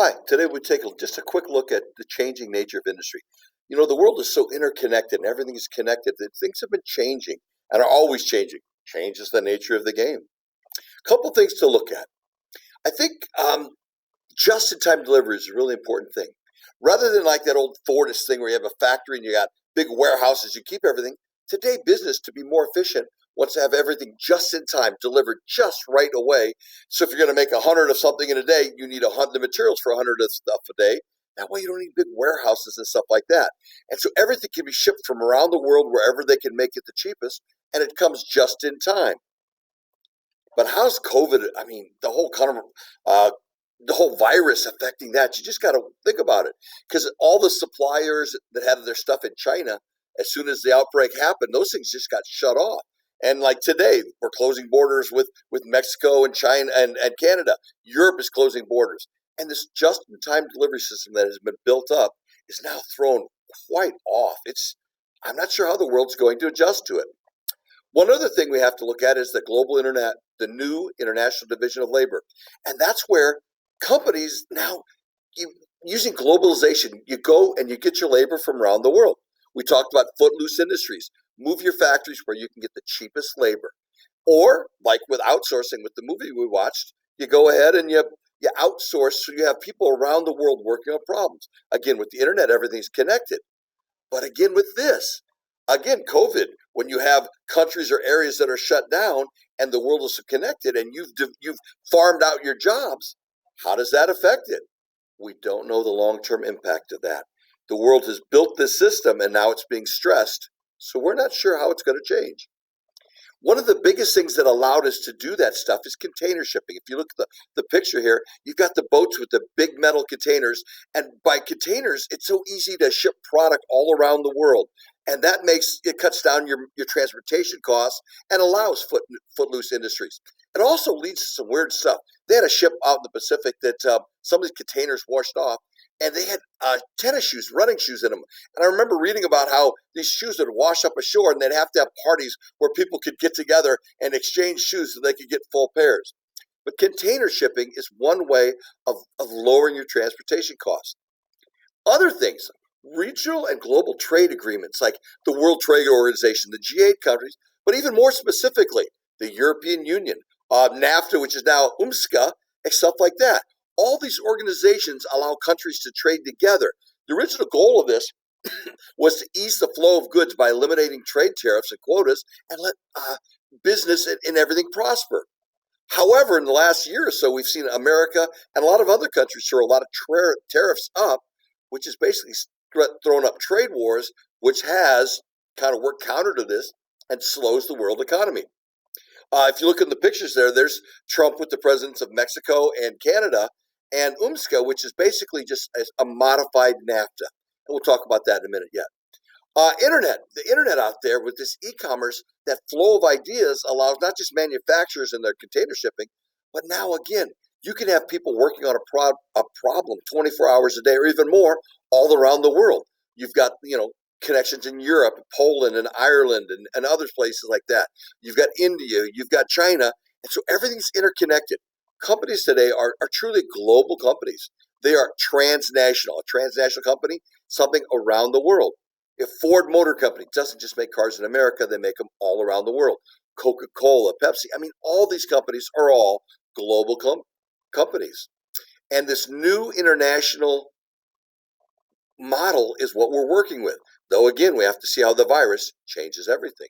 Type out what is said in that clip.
Hi, today we take just a quick look at the changing nature of industry. The world is so interconnected and everything is connected that things have been changing and are always changing. Change is the nature of the game. Couple things to look at. I think just-in-time delivery is a really important thing. Rather than like that old Fordist thing where you have a factory and you got big warehouses, you keep everything. Today, business to be more efficient wants to have everything just in time, delivered just right away. So if you're going to make 100 of something in a day, you need the materials for 100 of stuff a day. That way, you don't need big warehouses and stuff like that. And so everything can be shipped from around the world wherever they can make it the cheapest, and it comes just in time. But how's COVID? I mean, the whole virus affecting that. You just got to think about it because all the suppliers that had their stuff in China, as soon as the outbreak happened, those things just got shut off. And like today, we're closing borders with Mexico and China and Canada. Europe is closing borders. And this just-in-time delivery system that has been built up is now thrown quite off. I'm not sure how the world's going to adjust to it. One other thing we have to look at is the global internet, the new International Division of Labor. And that's where companies now, using globalization, you go and you get your labor from around the world. We talked about footloose industries. Move your factories where you can get the cheapest labor. Or, like with outsourcing, with the movie we watched, you go ahead and you outsource so you have people around the world working on problems. Again, with the internet, everything's connected. But again, with this, again, COVID, when you have countries or areas that are shut down and the world is connected and you've farmed out your jobs, how does that affect it? We don't know the long-term impact of that. The world has built this system and now it's being stressed, so we're not sure how it's going to change. One of the biggest things that allowed us to do that stuff is container shipping. If you look at the picture here, you've got the boats with the big metal containers. And by containers, it's so easy to ship product all around the world. And that cuts down your transportation costs and allows footloose industries. It also leads to some weird stuff. They had a ship out in the Pacific that some of these containers washed off, and they had tennis shoes, running shoes in them. And I remember reading about how these shoes would wash up ashore and they'd have to have parties where people could get together and exchange shoes so they could get full pairs. But container shipping is one way of lowering your transportation costs. Other things, regional and global trade agreements like the World Trade Organization, the G8 countries, but even more specifically, the European Union, NAFTA, which is now UMSCA, and stuff like that. All these organizations allow countries to trade together. The original goal of this was to ease the flow of goods by eliminating trade tariffs and quotas and let business and everything prosper. However, in the last year or so, we've seen America and a lot of other countries throw a lot of tariffs up, which has basically thrown up trade wars, which has kind of worked counter to this and slows the world economy. If you look in the pictures there's Trump with the presidents of Mexico and Canada, and UMSCA, which is basically just a modified NAFTA. And we'll talk about that in a minute yet. The internet out there with this e-commerce, that flow of ideas allows not just manufacturers and their container shipping, but now again, you can have people working on a problem 24 hours a day or even more all around the world. You've got, connections in Europe, Poland and Ireland and other places like that. You've got India, you've got China, and so everything's interconnected. Companies today are truly global companies. They are transnational. A transnational company, something around the world. If Ford Motor Company doesn't just make cars in America, they make them all around the world. Coca-Cola, Pepsi, all these companies are all global companies. And this new international model is what we're working with. Though again, we have to see how the virus changes everything.